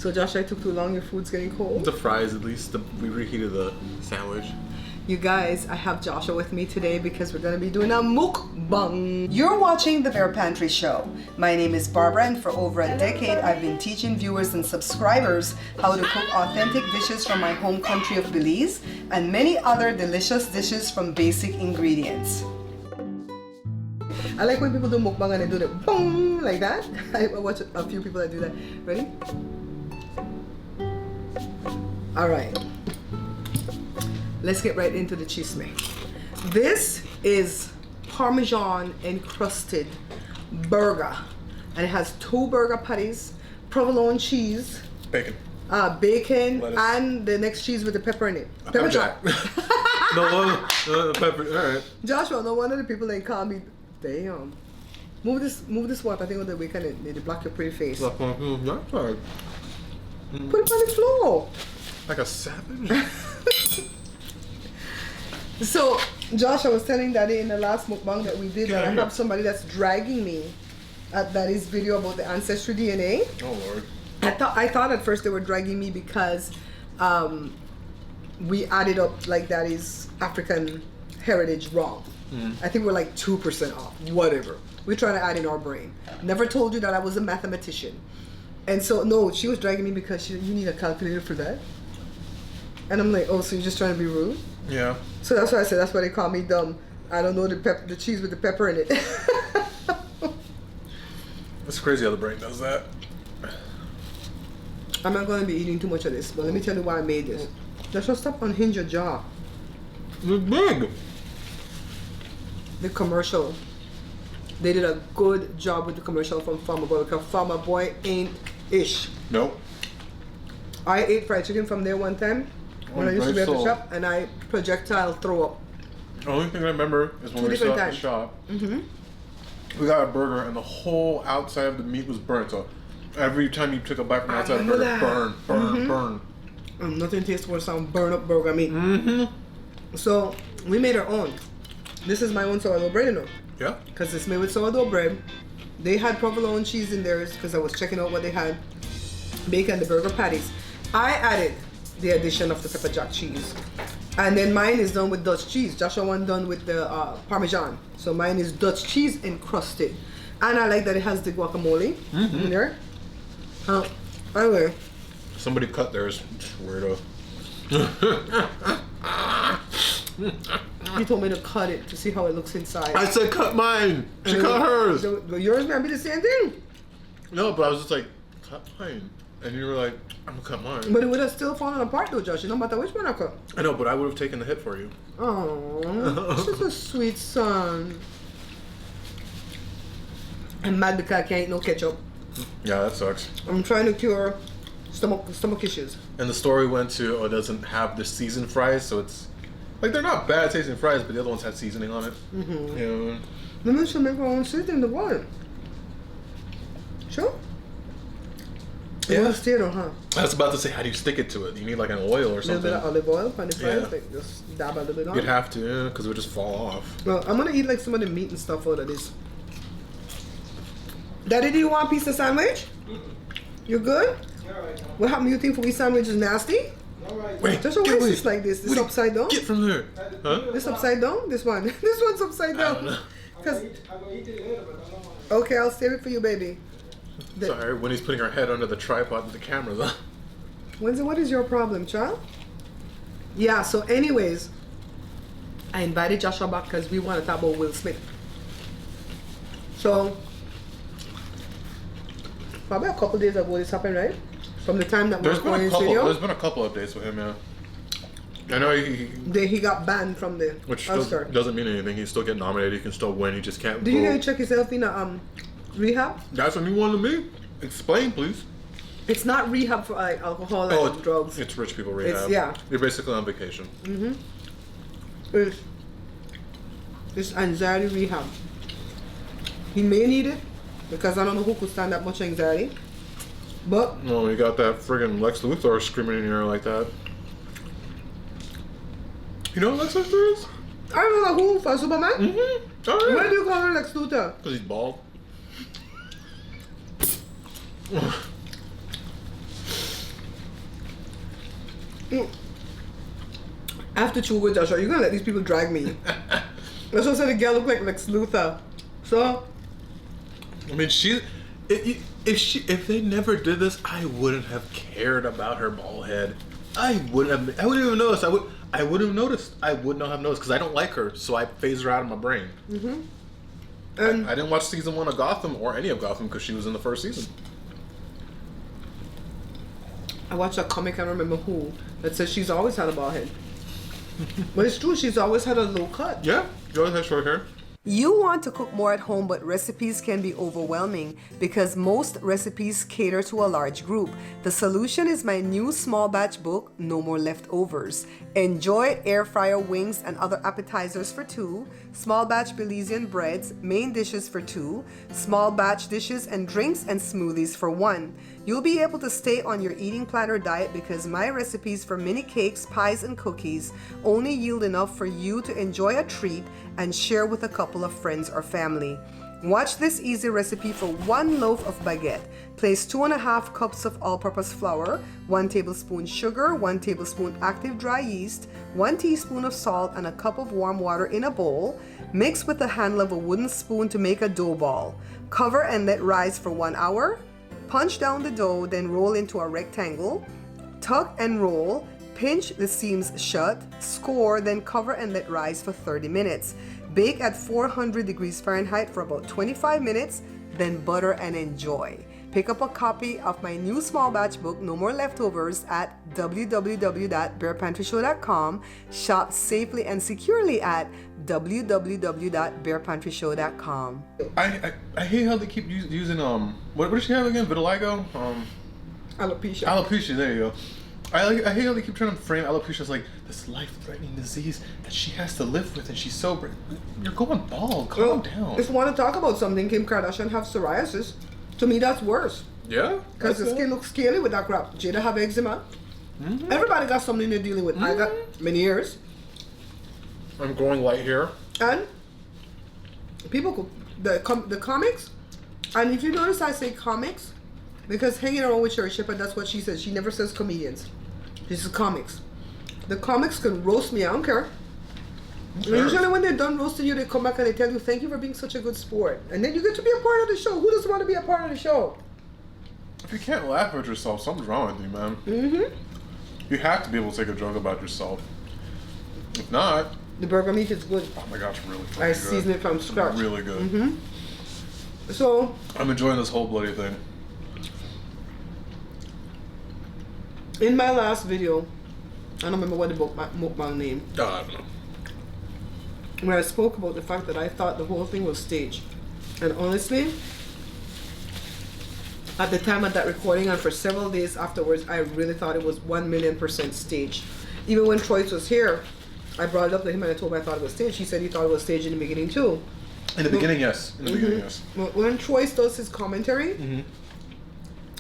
So Josh, I took too long. Your food's getting cold. The fries, at least. We reheated the sandwich. You guys, I have Joshua with me today because we're gonna be doing a mukbang. You're watching the Bare Pantry Show. My name is Barbara, and for over a decade, I've been teaching viewers and subscribers how to cook authentic dishes from my home country of Belize and many other delicious dishes from basic ingredients. I like when people do mukbang and they do the boom like that. I watch a few people that do that. Ready? All right. Let's get right into the chisme. This is Parmesan Encrusted burger, and it has 2 burger patties, provolone cheese, Bacon. Bacon, Lettuce. And the next cheese with the pepper in it. Pepper jack. No, pepper. All right. Joshua, no wonder the people they call me. Damn. Move this one. I think on the weekend they block your pretty face. That's right. Put it on the floor. Like a savage. So, Josh, I was telling Daddy in the last mukbang that we did that I have somebody that's dragging me at Daddy's video about the ancestry DNA. Oh Lord. I thought at first they were dragging me because we added up like Daddy's African heritage wrong. I think we're like 2% off. Whatever. We're trying to add in our brain. Never told you that I was a mathematician. And so, no, she was dragging me because you need a calculator for that. And I'm like, oh, so you're just trying to be rude? Yeah. So that's why I said, that's why they call me dumb. I don't know the cheese with the pepper in it. It's crazy how the brain does that. I'm not going to be eating too much of this, but let me tell you why I made this. Just stop unhinge your jaw. It's big. The commercial. They did a good job with the commercial from Farmer Boy because Farmer Boy ain't ish. Nope. I ate fried chicken from there one time when I used to be at the shop, and I projectile throw up. The only thing I remember is when 2 we were different at the times. shop. We got a burger and the whole outside of the meat was burnt. So every time you took a bite from the outside of the burger, burn. And nothing tastes worse than burn up burger meat. So we made our own. This is my own sourdough bread, you know. Yeah. Because it's made with sourdough bread. They had provolone cheese in theirs because I was checking out what they had. Bacon, the burger patties. I added the addition of the pepper jack cheese. And then mine is done with Dutch cheese. Joshua one done with the Parmesan. So mine is Dutch cheese encrusted. And I like that it has the guacamole in there. Anyway. Somebody cut theirs. Weirdo. He told me to cut it to see how it looks inside. I said cut mine. She cut hers. Yours might be the same thing. No, but I was just like, cut mine. And you were like, I'm gonna cut mine. But it would have still fallen apart though, Josh. No matter which one I cut. I know, but I would have taken the hit for you. Oh, such a sweet son. I'm mad because I can't eat no ketchup. Yeah, that sucks. I'm trying to cure stomach issues. And the story went to, it doesn't have the seasoned fries, so it's like they're not bad tasting fries, but the other ones had seasoning on it. Yeah. Maybe we should make our own seasoning the water. Sure. Yeah. You still don't, huh? I was about to say, how do you stick it to it? You need like an oil or A little something. bit of olive oil on the fries, Yeah. like just dab a little bit on. You'd have to, yeah, because it would just fall off. Well, I'm gonna eat like some of the meat and stuff out of this. Daddy, do you want a piece of sandwich? You good? Alright. What happened? You think for we sandwich is nasty? Alright. Wait, Just always it's like this. This upside down. Get from there. Huh? This upside down. This one. This one's upside I don't down. know. I'm gonna eat it later, but I don't want to. Okay, I'll save it for you, baby. Sorry, when he's putting her head under the tripod with the camera, though. Wednesday, what is your problem, child? Yeah, so anyways, I invited Joshua back because we want to talk about Will Smith. So, probably a couple days ago this happened, right? From the time that we There's were been going a in couple. studio, There's been a couple updates with him, yeah. I know he got banned from the which Oscar. doesn't mean anything. He still get nominated. He can still win. He just can't. Did you vote. get to check yourself in a rehab? That's what you wanted me. Explain, please. It's not rehab for like alcohol and drugs. It's rich people rehab. yeah. You're basically on vacation. It's anxiety rehab. He may need it because I don't know who could stand that much anxiety. But Well, you got that friggin' Lex Luthor screaming in your ear like that. You know what Lex Luthor is? I don't know who for Superman. Mm-hmm. Oh, yeah. Why do you call her Lex Luthor? Because he's bald. After chew with Joshua, you're gonna let these people drag me. That's what I said. The girl look like Lex Luthor. So, I mean, if they never did this, I wouldn't have cared about her bald head. I wouldn't even notice. I wouldn't have noticed. I would not have noticed because I don't like her, so I phased her out of my brain. And I didn't watch season 1 of Gotham or any of Gotham because she was in the first season. I watched a comic, I don't remember who, that says she's always had a bald head. But it's true, she's always had a low cut. Yeah, she always has short hair. You want to cook more at home, but recipes can be overwhelming because most recipes cater to a large group. The solution is my new small batch book, No More Leftovers. Enjoy air fryer wings and other appetizers for 2, small batch Belizean breads, main dishes for 2, small batch dishes and drinks and smoothies for 1. You'll be able to stay on your eating planner diet because my recipes for mini cakes, pies, and cookies only yield enough for you to enjoy a treat and share with a couple of friends or family. Watch this easy recipe for 1 loaf of baguette. Place 2.5 cups of all-purpose flour, 1 tablespoon sugar, 1 tablespoon active dry yeast, 1 teaspoon of salt, and a cup of warm water in a bowl. Mix with the handle of a wooden spoon to make a dough ball. Cover and let rise for 1 hour. Punch down the dough, then roll into a rectangle. Tuck and roll. Pinch the seams shut, score, then cover and let rise for 30 minutes. Bake at 400 degrees Fahrenheit for about 25 minutes, then butter and enjoy. Pick up a copy of my new small batch book, No More Leftovers, at www.barepantryshow.com. Shop safely and securely at www.barepantryshow.com. I hate how they keep using what does she have again? Vitiligo? Alopecia. Alopecia, there you go. I hate how they keep trying to frame alopecia as like this life-threatening disease that she has to live with, and she's sober. You're going bald. Calm down. If you want to talk about something, Kim Kardashian have psoriasis. To me, that's worse. Yeah? Because the skin looks scaly with that crap. Jada have eczema. Everybody got something they're dealing with. I got many years. I'm growing light hair. And people, the comics, and if you notice I say comics, because hanging around with Sherry Shepherd, that's what she says. She never says comedians. This is comics. The comics can roast me, I don't care. And usually when they're done roasting you, they come back and they tell you, thank you for being such a good sport. And then you get to be a part of the show. Who doesn't want to be a part of the show? If you can't laugh at yourself, something's wrong with you, man. You have to be able to take a joke about yourself. If not... The burger meat is good. Oh my gosh, really fucking I good. season it from scratch. Really good. So... I'm enjoying this whole bloody thing. In my last video, I don't remember what the mukbang name, I don't know. where I spoke about the fact that I thought the whole thing was staged. And honestly, at the time of that recording and for several days afterwards, I really thought it was 1,000,000% staged. Even when Troyce was here, I brought it up to him and I told him I thought it was staged. He said he thought it was staged in the beginning too. In the beginning, yes. In the beginning, yes. When Troyce does his commentary,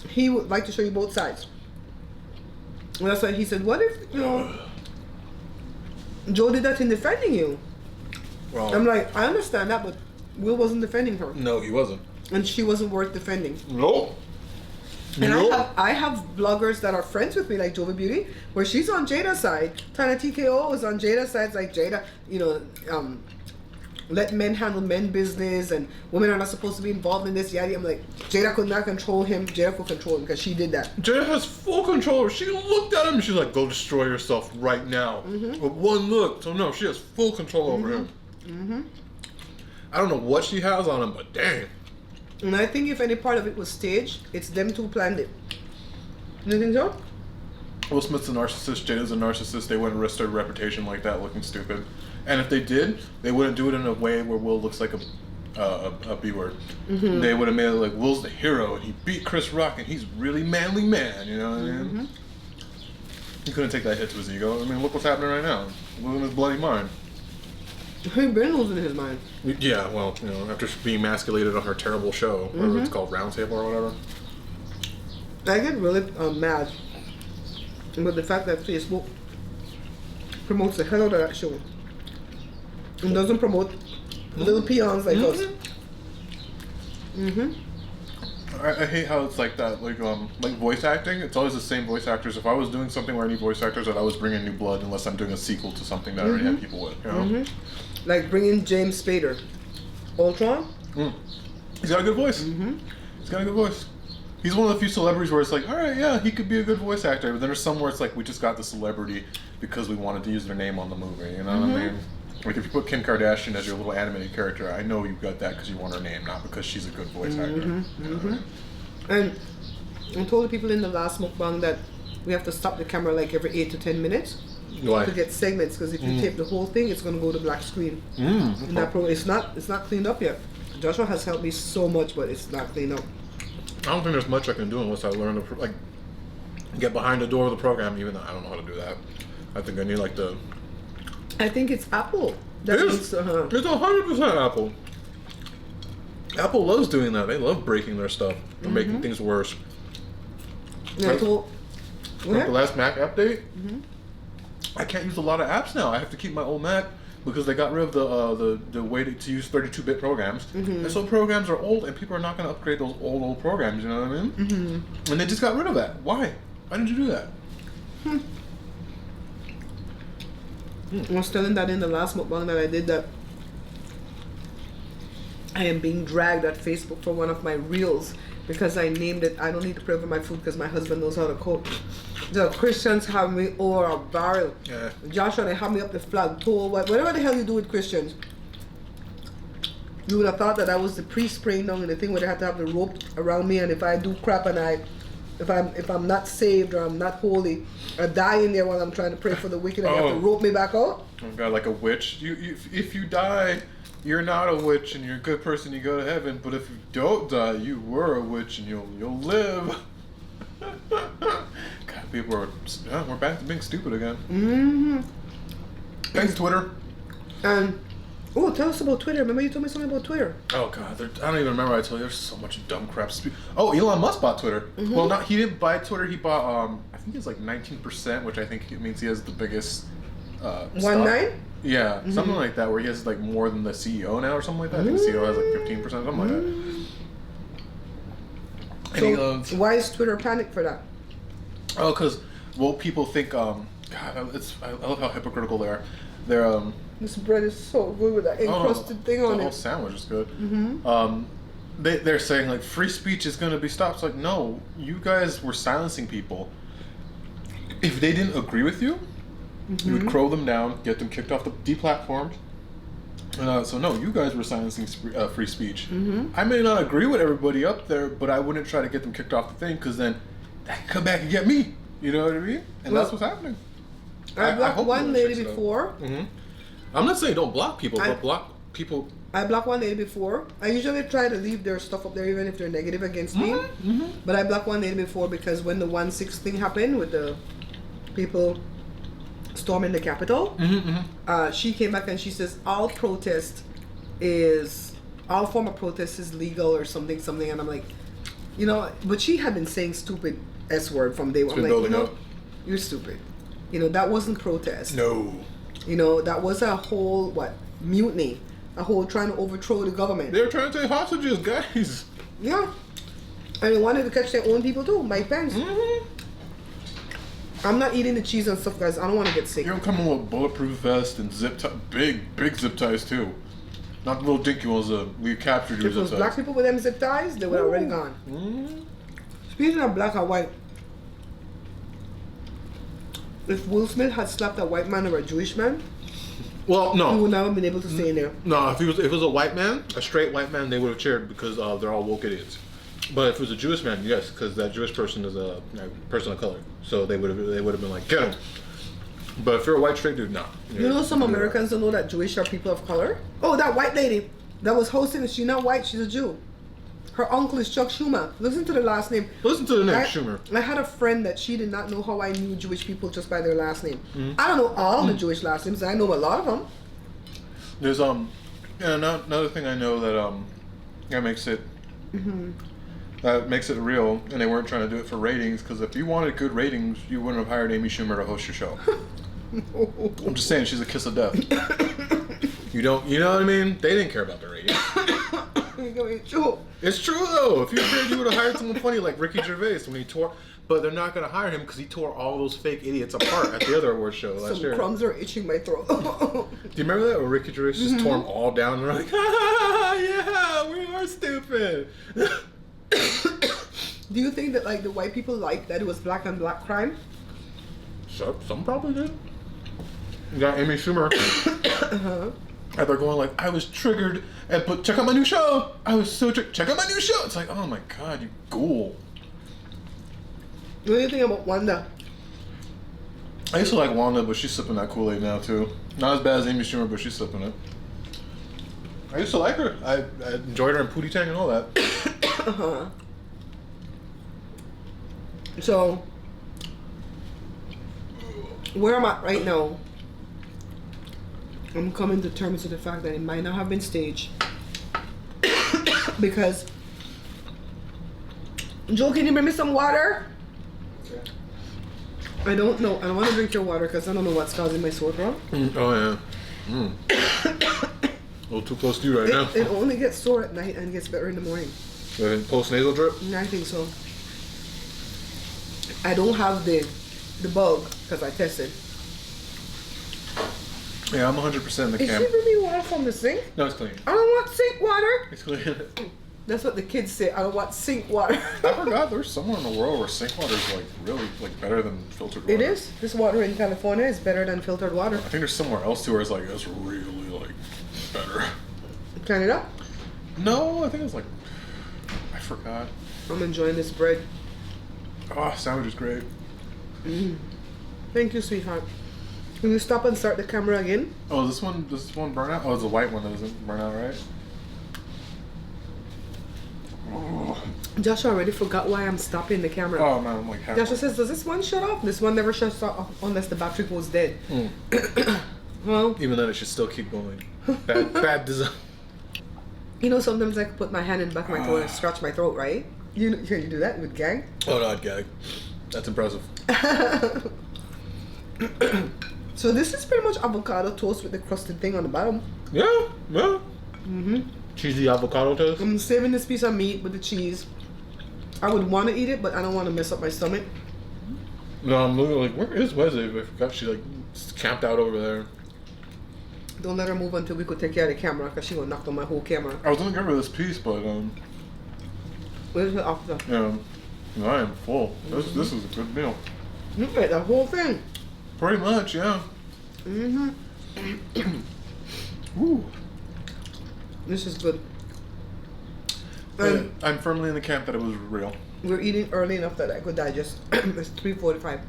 he would like to show you both sides. And that's why he said, what if, Joe did that in defending you? Well, I'm like, I understand that, but Will wasn't defending her. no, he wasn't. And she wasn't worth defending. No. And I have bloggers that are friends with me, like Jova Beauty, where she's on Jada's side. Tana TKO is on Jada's side, like Jada, let men handle men business and women are not supposed to be involved in this. Yeah, I'm like, Jada could not control him. Jada could control him because she did that. Jada has full control. She looked at him and she's like, go destroy yourself right now. With one look. So no, she has full control over him. I don't know what she has on him, but dang. And I think if any part of it was staged, it's them two planned it. You think so? Will Smith's a narcissist, Jada's a narcissist. They wouldn't risk their reputation like that looking stupid. And if they did, they wouldn't do it in a way where Will looks like a B-word. They would have made it like Will's the hero and he beat Chris Rock and he's really manly man, you know what I mean? He couldn't take that hit to his ego. I mean, look what's happening right now. Losing his bloody mind. He's been losing his mind. Yeah, well, after being emasculated on her terrible show, whatever it's called, Roundtable or whatever. I get really mad about the fact that Facebook promotes the hell out of that show. And doesn't promote little peons like us. I hate how it's like that. Like voice acting. It's always the same voice actors. If I was doing something where I need voice actors, I'd always bring in new blood unless I'm doing a sequel to something that I already have people with. You know. Like bringing James Spader, Ultron. He's got a good voice. He's got a good voice. He's one of the few celebrities where it's like, all right, yeah, he could be a good voice actor. But then there's some where it's like, we just got the celebrity because we wanted to use their name on the movie. You know what I mean? Like if you put Kim Kardashian as your little animated character, I know you got that because you want her name, not because she's a good voice actor. And I told the people in the last mukbang that we have to stop the camera like every 8 to 10 minutes. Why? To get segments, because if you tape the whole thing, it's going to go to black screen. And that it's not cleaned up yet. Joshua has helped me so much, but it's not cleaned up. I don't think there's much I can do unless I learn to like get behind the door of the program. Even though I don't know how to do that, I think I need like the. I think it's Apple. It is. It's 100% Apple. Apple loves doing that. They love breaking their stuff and making things worse. Yeah, like the last Mac update, I can't use a lot of apps now. I have to keep my old Mac because they got rid of the way to use 32-bit programs. And so programs are old, and people are not going to upgrade those old programs. You know what I mean? And they just got rid of that. Why? Why did you do that? I was telling that in the last mukbang that I did that I am being dragged at Facebook for one of my reels because I named it I don't need to pray for my food because my husband knows how to cook. The Christians have me over a barrel. Yeah. Joshua, they have me up the flagpole. Whatever the hell you do with Christians. You would have thought that I was the priest praying down in the thing where they had to have the rope around me, and if I do crap and if I'm not saved or I'm not holy, I die in there while I'm trying to pray for the wicked and they have to rope me back out. Oh God, like a witch. If you die, you're not a witch and you're a good person, you go to heaven. But if you don't die, you were a witch and you'll live. God, people are we're back to being stupid again. Thanks, Twitter. Oh, tell us about Twitter. Remember you told me something about Twitter? Oh God, I don't even remember. I told you there's so much dumb crap. Oh, Elon Musk bought Twitter. Well, he didn't buy Twitter. He bought I think it's like 19%, which I think it means he has the biggest. 19? Yeah, something like that, where he has like more than the CEO now, or something like that. I think the CEO has like 15%, something like that. So why is Twitter panicked for that? Oh, because people think God, I love how hypocritical they are. They're This bread is so good with that encrusted thing on it. The whole sandwich is good. They're saying like free speech is going to be stopped. It's like, no, you guys were silencing people. If they didn't agree with you, you would crow them down, get them kicked off the deplatformed. So no, you guys were silencing free speech. I may not agree with everybody up there, but I wouldn't try to get them kicked off the thing because then that could come back and get me. You know what I mean? And that's what's happening. I blocked one lady before. I'm not saying don't block people, but block people. I blocked one lady before. I usually try to leave their stuff up there even if they're negative against me. But I blocked one lady before because when the 1/6 thing happened with the people storming the Capitol, she came back and she says all form of protest is legal or something, and I'm like, but she had been saying stupid S word from day one. I'm like, you're stupid. That wasn't protest. No. That was a whole, mutiny. A whole trying to overthrow the government. They were trying to take hostages, guys. Yeah. And they wanted to catch their own people too, Mike Pence. I'm not eating the cheese and stuff, guys. I don't want to get sick. You're coming with bulletproof vest and zip tie, big zip ties too. Not the little dinky ones we captured your if zip those ties. black people with them zip ties, they were already gone. Speaking of black and white, if Will Smith had slapped a white man or a Jewish man, well, no, he would never have been able to stay in there. No, if it was a white man, a straight white man, they would have cheered because they're all woke idiots. But if it was a Jewish man, yes, because that Jewish person is a person of color, so they would have been like, get him. But if you're a white straight dude, no. Some Americans don't know that Jewish are people of color. Oh, that white lady that was hosting, she's not white, she's a Jew. Her uncle is Chuck Schumer. Listen to the last name. Listen to the name, Schumer. I had a friend that she did not know how I knew Jewish people just by their last name. I don't know all the Jewish last names. I know a lot of them. There's another thing I know that makes it real, and they weren't trying to do it for ratings. Because if you wanted good ratings, you wouldn't have hired Amy Schumer to host your show. I'm just saying, she's a kiss of death. You know what I mean? They didn't care about the ratings. it's true. It's true though. If you cared, you would have hired someone funny like Ricky Gervais when he tore. But they're not gonna hire him because he tore all those fake idiots apart at the other award show last year. Some crumbs are itching my throat. Do you remember that where Ricky Gervais just tore them all down and they're like, yeah, we are stupid. Do you think that like the white people liked that it was black on black crime? Some probably did. You got Amy Schumer. And they're going like, I was triggered, but check out my new show. I was so triggered. Check out my new show. It's like, oh my god, you ghoul. What do you think about Wanda? I used to like Wanda, but she's sipping that Kool-Aid now too. Not as bad as Amy Schumer, but she's sipping it. I used to like her. I enjoyed her in Pootie Tang and all that. So, where I'm at right now, I'm coming to terms with the fact that it might not have been staged. Because, Joe, can you bring me some water? Okay. I don't know. I don't want to drink your water because I don't know what's causing my sore throat. Oh yeah. A little too close to you right now. It only gets sore at night and gets better in the morning. Post-nasal drip? I think so. I don't have the bug because I tested. Yeah, I'm 100% in the Is camp. she bringing water from the sink? No, it's clean. I don't want sink water. It's clean. That's what the kids say. I don't want sink water. I forgot there's somewhere in the world where sink water is like really like better than filtered water. It is. This water in California is better than filtered water. I think there's somewhere else too where it's like it's really like better. Canada? No, I think it's like I forgot. I'm enjoying this bread. Oh, sandwich is great. Thank you, sweetheart. Can you stop and start the camera again? Oh, this one burn out? Oh, it's a white one that doesn't burn out, right? Oh, Joshua already forgot why I'm stopping the camera. oh man, I'm like half. Joshua says, does this one shut off? This one never shuts off unless the battery goes dead. Well, Even then, it should still keep going. Bad design. you know, sometimes I can put my hand in the back of my throat and scratch my throat, right? Can you do that with gang? Oh no, I'd gag. That's impressive. So this is pretty much avocado toast with the crusted thing on the bottom. Yeah. Cheesy avocado toast. I'm saving this piece of meat with the cheese. I would want to eat it, but I don't want to mess up my stomach. No, I'm looking like, where is Wesley? I forgot she like camped out over there. Don't let her move until we could take care of the camera, because she gonna knock on my whole camera. I was gonna get rid of this piece, but Where's the after? yeah, no, I am full. This is a good meal. You ate the whole thing. Pretty much, yeah. Ooh. This is good. I'm firmly in the camp that it was real. We're eating early enough that I could digest. It's 3:45.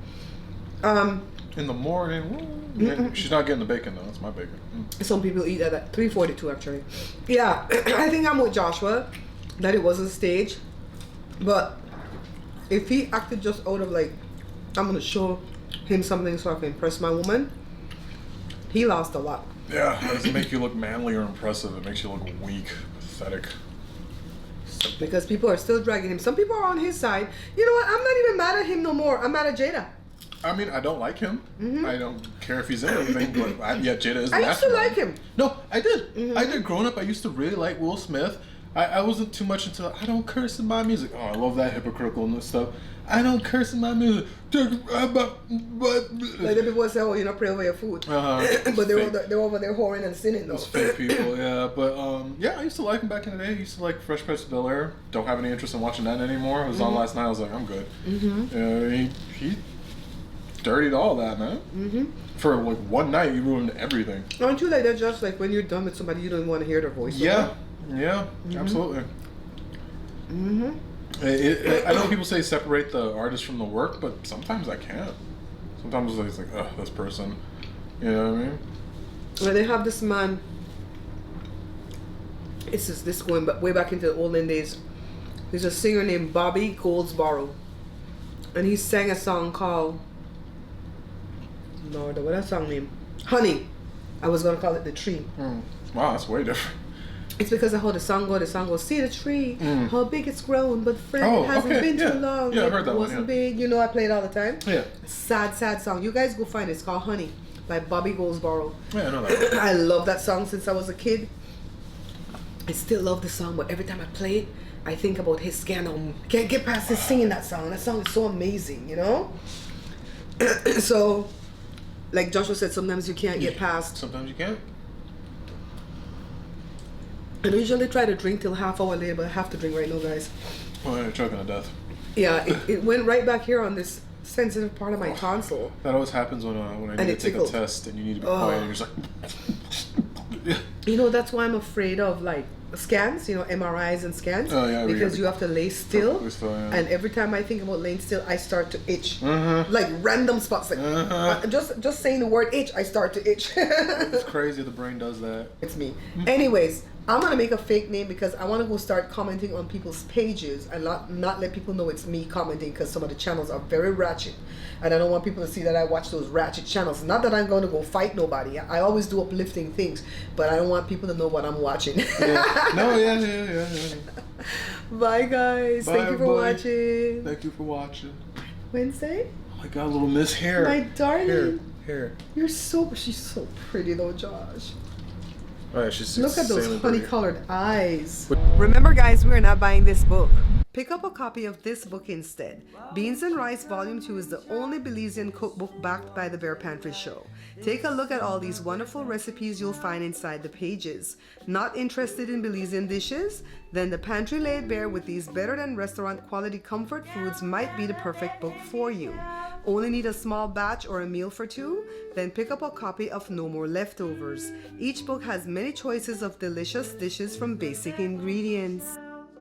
In the morning, woo. She's not getting the bacon though. That's my bacon. Some people eat at 3:42 actually. Yeah, I think I'm with Joshua that it was a stage, but if he acted just out of like, I'm gonna show him something so I can impress my woman, he lost a lot. Yeah, it doesn't make you look manly or impressive. It makes you look weak, pathetic. Because people are still dragging him. Some people are on his side. You know what? I'm not even mad at him no more. I'm mad at Jada. I mean, I don't like him. I don't care if he's in anything, but Jada is. I used to like him. No, I did. I did. Growing up, I used to really like Will Smith. I wasn't too much into. I don't curse in my music. Oh, I love that hypocritical stuff. I don't curse in my music. Like the people say, oh, you know, pray over your food. But they're over there whoring and sinning though. Those fake people, yeah. But yeah, I used to like him back in the day. I used to like Fresh Prince of Bel-Air. Don't have any interest in watching that anymore. It was on last night. I was like, I'm good. He dirtied all that, man. For like one night, he ruined everything. Aren't you like that, just like when you're done with somebody, you don't want to hear their voice? Yeah, absolutely. I know people say separate the artist from the work, but sometimes I can't. Sometimes it's like, ugh, this person. You know what I mean? Well, they have this man. It's just this going way back into the olden days. There's a singer named Bobby Goldsboro, and he sang a song called, Lord, what that song name? Honey. I was gonna call it The Tree. Wow, that's way different. It's because of how the song goes, see the tree, how big it's grown, but friend, it hasn't been too long. Yeah, I heard that it one. wasn't big. You know, I play it all the time. Yeah. Sad song. You guys go find it. It's called Honey by Bobby Goldsboro. Yeah, I know that. I love that song since I was a kid. I still love the song, but every time I play it, I think about his scandal. Can't get past his singing that song. That song is so amazing, you know? So, like Joshua said, sometimes you can't get past. Sometimes you can't. I usually try to drink till half hour later, but I have to drink right now, guys. Oh, you're choking to death. Yeah, it went right back here on this sensitive part of my tonsil. That always happens when I need to take a test and you need to be quiet and you're just like... You know, that's why I'm afraid of like scans, you know, MRIs and scans. Oh, yeah, because you have to lay still. Yeah. And every time I think about laying still, I start to itch. Like random spots. Like just saying the word itch, I start to itch. It's crazy the brain does that. It's me. Anyways, I'm gonna make a fake name because I want to go start commenting on people's pages and not let people know it's me commenting, because some of the channels are very ratchet and I don't want people to see that I watch those ratchet channels. Not that I'm going to go fight nobody. I always do uplifting things, but I don't want people to know what I'm watching. Yeah. No, yeah. Bye guys. Bye, Thank you for watching. Thank you for watching. Wednesday? Oh my god, little Miss Hair. My darling. Hair. She's so pretty though, Josh. Oh, yeah, she's Look at those insanely honey-colored eyes. Remember, guys, we are not buying this book. Pick up a copy of this book instead. Beans and Rice Volume 2 is the only Belizean cookbook backed by the Bear Pantry Show. Take a look at all these wonderful recipes you'll find inside the pages. Not interested in Belizean dishes? Then The Pantry Laid Bare with these better than restaurant quality comfort foods might be the perfect book for you. Only need a small batch or a meal for two? Then pick up a copy of No More Leftovers. Each book has many choices of delicious dishes from basic ingredients.